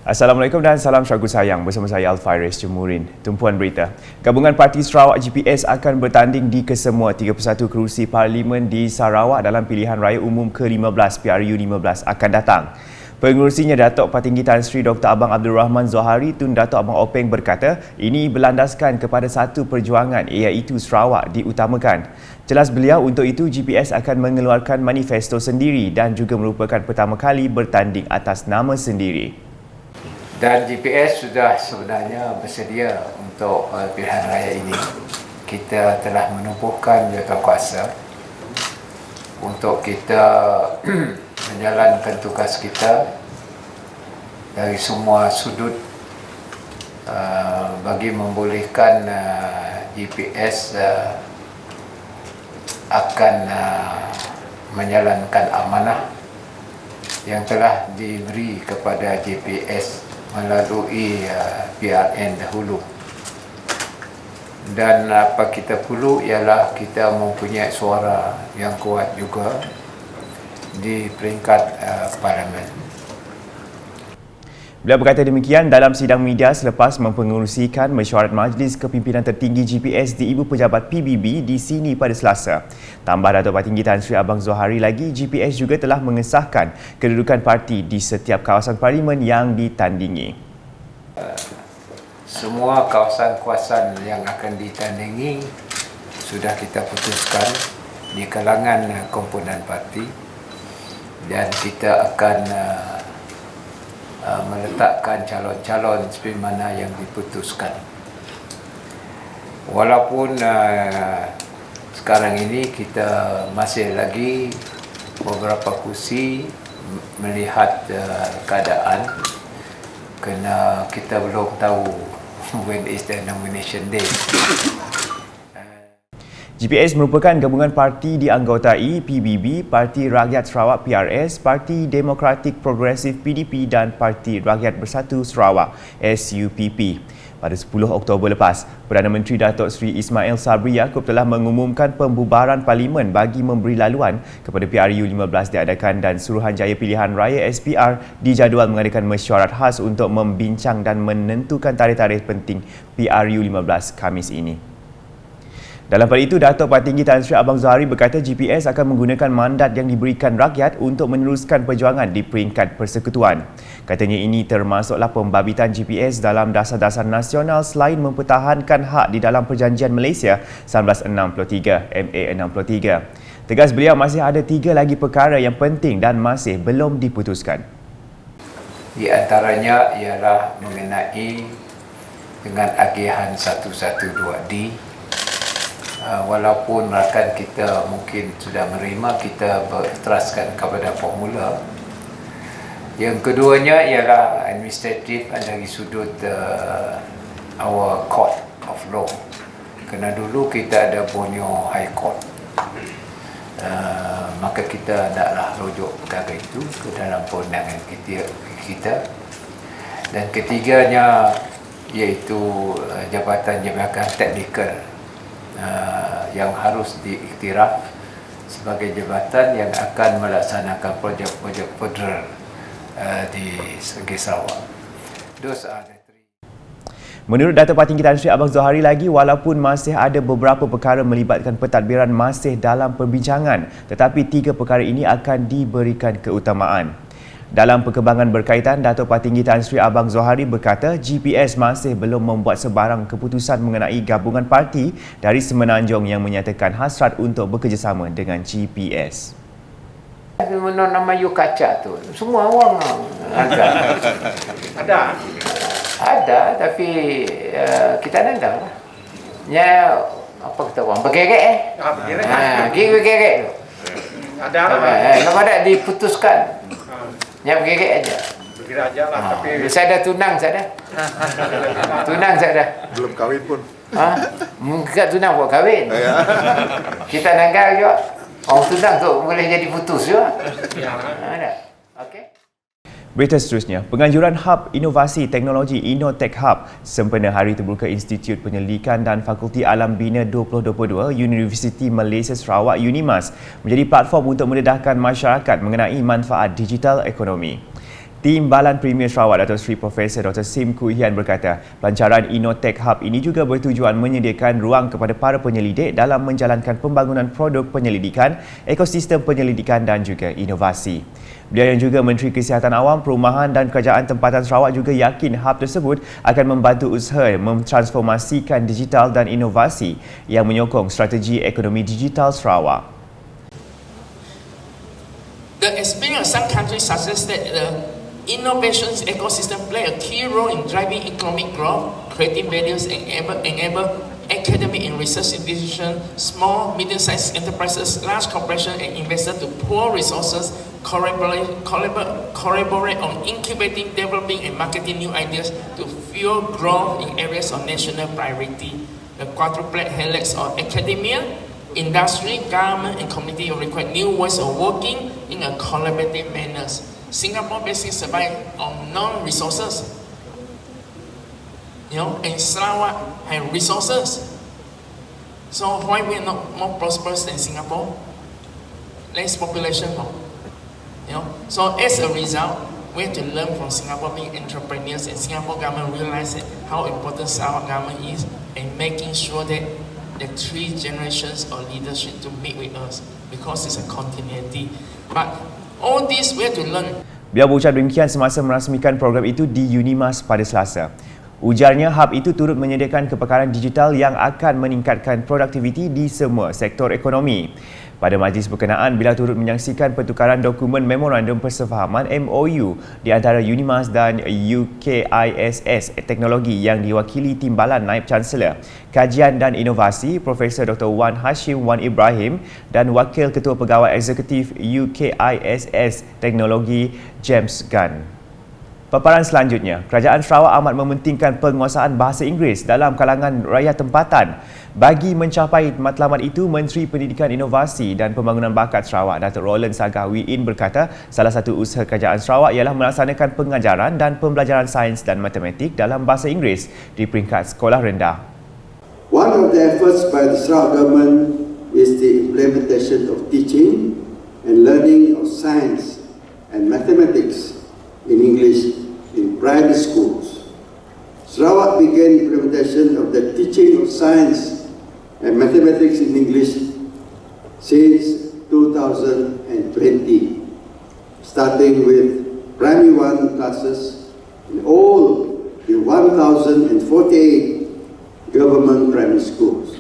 Assalamualaikum dan salam syargu sayang bersama saya Alfaris Jemurin. Tumpuan berita. Gabungan Parti Sarawak GPS akan bertanding di kesemua 31 kerusi Parlimen di Sarawak dalam pilihan raya umum ke-15 PRU 15 akan datang. Pengurusinya Datuk Patinggi Tan Sri Dr. Abang Abdul Rahman Zohari Tun Datuk Abang Openg berkata ini berlandaskan kepada satu perjuangan iaitu Sarawak diutamakan. Jelas beliau untuk itu GPS akan mengeluarkan manifesto sendiri dan juga merupakan pertama kali bertanding atas nama sendiri. Dan GPS sudah sebenarnya bersedia untuk pilihan raya ini. Kita telah menumpukan jawatankuasa untuk kita menjalankan tugas kita dari semua sudut bagi membolehkan GPS akan menjalankan amanah yang telah diberi kepada GPS melalui PRN dahulu. Dan apa kita perlu ialah kita mempunyai suara yang kuat juga di peringkat parlimen. Beliau berkata demikian dalam sidang media selepas mempengerusikan mesyuarat Majlis Kepimpinan Tertinggi GPS di Ibu Pejabat PBB di sini pada Selasa. Tambah Datuk Patinggi Tan Sri Abang Zohari lagi, GPS juga telah mengesahkan kedudukan parti di setiap kawasan parlimen yang ditandingi. Semua kawasan-kawasan yang akan ditandingi sudah kita putuskan di kalangan komponen parti dan kita akan meletakkan calon-calon seperti mana yang diputuskan. Walaupun sekarang ini kita masih lagi beberapa kursi melihat keadaan kerana kita belum tahu when is the nomination day. GPS merupakan gabungan parti dianggotai PBB, Parti Rakyat Sarawak PRS, Parti Demokratik Progresif PDP dan Parti Rakyat Bersatu Sarawak SUPP. Pada 10 Oktober lepas, Perdana Menteri Datuk Seri Ismail Sabri Yaakob telah mengumumkan pembubaran parlimen bagi memberi laluan kepada PRU 15 diadakan dan Suruhanjaya Pilihan Raya SPR dijadual mengadakan mesyuarat khas untuk membincang dan menentukan tarikh-tarikh penting PRU 15 Khamis ini. Dalam pada itu, Datuk Patinggi Tan Sri Abang Zohari berkata GPS akan menggunakan mandat yang diberikan rakyat untuk meneruskan perjuangan di peringkat persekutuan. Katanya ini termasuklah pembabitan GPS dalam dasar-dasar nasional selain mempertahankan hak di dalam Perjanjian Malaysia 1963 MA 63. Tegas beliau masih ada 3 lagi perkara yang penting dan masih belum diputuskan. Di antaranya ialah mengenai dengan agihan 112D. Walaupun rakan kita mungkin sudah menerima, kita berteraskan kepada formula. Yang keduanya ialah administratif dari sudut our court of law. Kerana dulu kita ada Borneo High Court. Maka kita taklah rujuk perkara itu ke dalam perundangan kita. Dan ketiganya iaitu jabatan-jabatan teknikal yang harus diiktiraf sebagai jabatan yang akan melaksanakan projek-projek federal di Negeri Sarawak. Those are the three. Menurut Datuk Patinggi Tan Sri Abang Zohari lagi, walaupun masih ada beberapa perkara melibatkan pentadbiran masih dalam perbincangan, tetapi 3 perkara ini akan diberikan keutamaan. Dalam perkembangan berkaitan, Datuk Patinggi Tan Sri Abang Zohari berkata GPS masih belum membuat sebarang keputusan mengenai gabungan parti dari Semenanjung yang menyatakan hasrat untuk bekerjasama dengan GPS. Menurut nama you kaca tu, semua orang ada, tapi kita dengar lah. Ya, apa kata orang bergerek bergerek tu. Ada apa dah diputuskan. Yang bergerak aja. Bergerak aja lah. Tapi saya dah tunang saya dah. Tunang saya dah. Belum kahwin pun. Mungkin tunang buat kahwin. Kita nanggal juga. Orang tunang tu boleh jadi putus juga. Ada. Okey. Berita seterusnya, penganjuran Hub Inovasi Teknologi InnoTech Hub sempena Hari Terbuka Institut Penyelidikan dan Fakulti Alam Bina 2022 Universiti Malaysia Sarawak UNIMAS menjadi platform untuk mendedahkan masyarakat mengenai manfaat digital ekonomi. Timbalan Premier Sarawak Dato' Seri Profesor Dr. Sim Koo Hian berkata, pelancaran Innotech Hub ini juga bertujuan menyediakan ruang kepada para penyelidik dalam menjalankan pembangunan produk penyelidikan, ekosistem penyelidikan dan juga inovasi. Beliau yang juga Menteri Kesihatan Awam, Perumahan dan Kerajaan Tempatan Sarawak juga yakin hub tersebut akan membantu usaha mentransformasikan digital dan inovasi yang menyokong strategi ekonomi digital Sarawak. The experience of some countries suggests that the innovations ecosystem play a key role in driving economic growth, creating values, and enable academic and research institutions, small, medium-sized enterprises, large corporations, and investors to pool resources, collaborate on incubating, developing, and marketing new ideas to fuel growth in areas of national priority. The quadruplet helix of academia, industry, government, and community will require new ways of working in a collaborative manner. Singapore basically survives on non-resources, and Sarawak has resources. So why we are not more prosperous than Singapore? Less population, So as a result, we have to learn from Singapore being entrepreneurs, and Singapore government realize how important Sarawak government is in making sure that the 3 generations of leadership to meet with us, because it's a continuity. But all this we have to learn. Beliau berucap demikian semasa merasmikan program itu di Unimas pada Selasa. Ujarnya, hub itu turut menyediakan kepakaran digital yang akan meningkatkan produktiviti di semua sektor ekonomi. Pada majlis berkenaan, beliau turut menyaksikan pertukaran dokumen Memorandum Persefahaman MOU di antara Unimas dan UKISS Teknologi yang diwakili Timbalan Naib Chancellor Kajian dan Inovasi Profesor Dr. Wan Hashim Wan Ibrahim dan Wakil Ketua Pegawai Eksekutif UKISS Teknologi James Gunn. Paparan selanjutnya, Kerajaan Sarawak amat mementingkan penguasaan bahasa Inggeris dalam kalangan rakyat tempatan. Bagi mencapai matlamat itu, Menteri Pendidikan Inovasi dan Pembangunan Bakat Sarawak, Datuk Roland Sagah Wiin berkata, salah satu usaha Kerajaan Sarawak ialah melaksanakan pengajaran dan pembelajaran sains dan matematik dalam bahasa Inggeris di peringkat sekolah rendah. One of the efforts by the Sarawak government is the implementation of teaching and learning of science and mathematics in English in primary schools. Sarawak began implementation of the teaching of science and mathematics in English since 2020, starting with primary 1 classes in all the 1,048 government primary schools.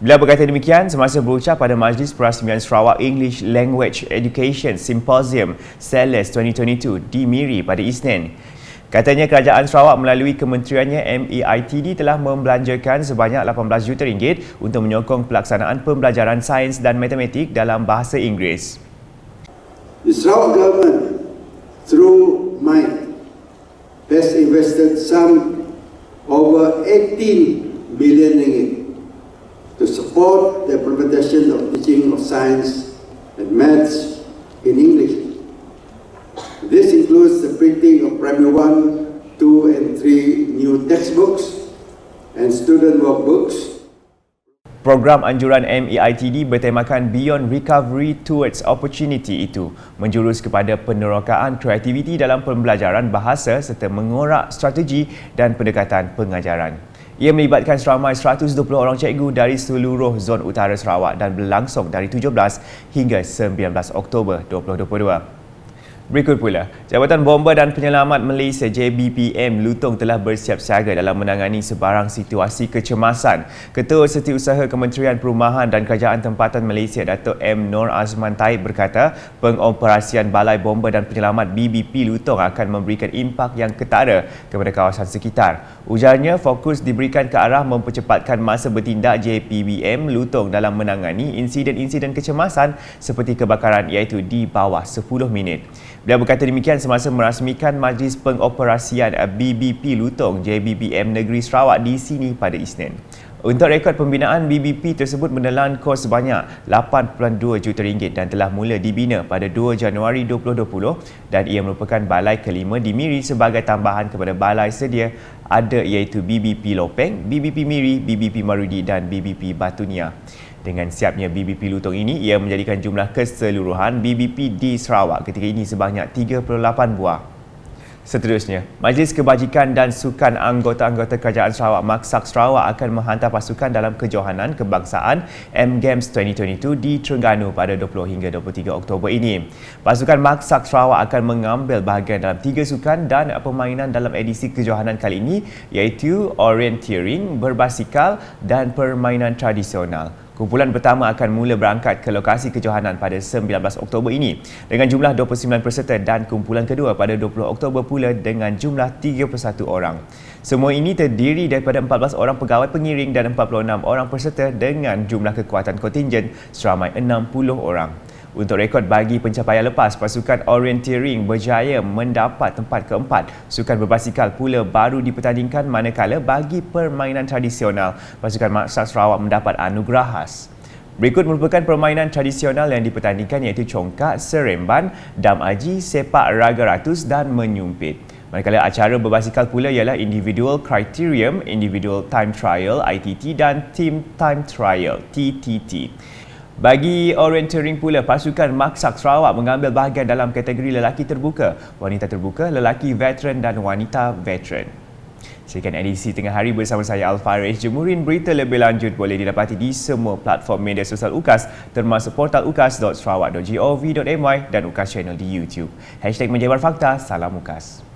Beliau berkata demikian semasa berucap pada Majlis Perasmian Sarawak English Language Education Symposium SELES 2022 di Miri pada Isnin. Katanya kerajaan Sarawak melalui kementeriannya MEITD telah membelanjakan sebanyak RM18 juta untuk menyokong pelaksanaan pembelajaran sains dan matematik dalam bahasa Inggeris. The Sarawak government, through MITE, has invested some over 18 billion ringgit to support the implementation of teaching of science and maths in English. This includes the printing of primary 1, 2 and 3 new textbooks and student workbooks. Program anjuran MEITD bertemakan Beyond Recovery Towards Opportunity itu menjurus kepada penerokaan kreativiti dalam pembelajaran bahasa serta mengorak strategi dan pendekatan pengajaran. Ia melibatkan seramai 120 orang cikgu dari seluruh zon utara Sarawak dan berlangsung dari 17 hingga 19 Oktober 2022. Berikut pula, Jabatan Bomba dan Penyelamat Malaysia JBPM Lutong telah bersiap siaga dalam menangani sebarang situasi kecemasan. Ketua Setiausaha Kementerian Perumahan dan Kerajaan Tempatan Malaysia Datuk M. Nur Azman Taib berkata, pengoperasian Balai Bomba dan Penyelamat BBP Lutong akan memberikan impak yang ketara kepada kawasan sekitar. Ujarnya, fokus diberikan ke arah mempercepatkan masa bertindak JPBM Lutong dalam menangani insiden-insiden kecemasan seperti kebakaran iaitu di bawah 10 minit. Beliau berkata demikian semasa merasmikan Majlis Pengoperasian BBP Lutong JBPM Negeri Sarawak di sini pada Isnin. Untuk rekod pembinaan, BBP tersebut menelan kos sebanyak RM8.2 juta dan telah mula dibina pada 2 Januari 2020 dan ia merupakan balai kelima di Miri sebagai tambahan kepada balai sedia ada iaitu BBP Lopeng, BBP Miri, BBP Marudi dan BBP Batunia. Dengan siapnya BBP Lutong ini, ia menjadikan jumlah keseluruhan BBP di Sarawak ketika ini sebanyak 38 buah. Seterusnya, Majlis Kebajikan dan Sukan Anggota-Anggota Kerajaan Sarawak Maksak Sarawak akan menghantar pasukan dalam kejohanan kebangsaan M-Games 2022 di Terengganu pada 20 hingga 23 Oktober ini. Pasukan Maksak Sarawak akan mengambil bahagian dalam 3 sukan dan permainan dalam edisi kejohanan kali ini iaitu orienteering, berbasikal dan permainan tradisional. Kumpulan pertama akan mula berangkat ke lokasi kejohanan pada 19 Oktober ini dengan jumlah 29 peserta dan kumpulan kedua pada 20 Oktober pula dengan jumlah 31 orang. Semua ini terdiri daripada 14 orang pegawai pengiring dan 46 orang peserta dengan jumlah kekuatan kontingen seramai 60 orang. Untuk rekod bagi pencapaian lepas, pasukan orienteering berjaya mendapat tempat keempat. Sukan berbasikal pula baru dipertandingkan manakala bagi permainan tradisional, pasukan Maksak Sarawak mendapat anugerah khas. Berikut merupakan permainan tradisional yang dipertandingkan iaitu congkak, seremban, dam aji, sepak raga ratus dan menyumpit. Manakala acara berbasikal pula ialah Individual Criterium, Individual Time Trial (ITT) dan Team Time Trial (TTT). Bagi orienteering pula, pasukan Maksak Sarawak mengambil bahagian dalam kategori lelaki terbuka, wanita terbuka, lelaki veteran dan wanita veteran. Sekian edisi Tengah Hari bersama saya Alfaris Jemurin. Berita lebih lanjut boleh didapati di semua platform media sosial UKAS termasuk portal ukas.sarawak.gov.my dan UKAS Channel di YouTube. #Menjabar Fakta, salam UKAS.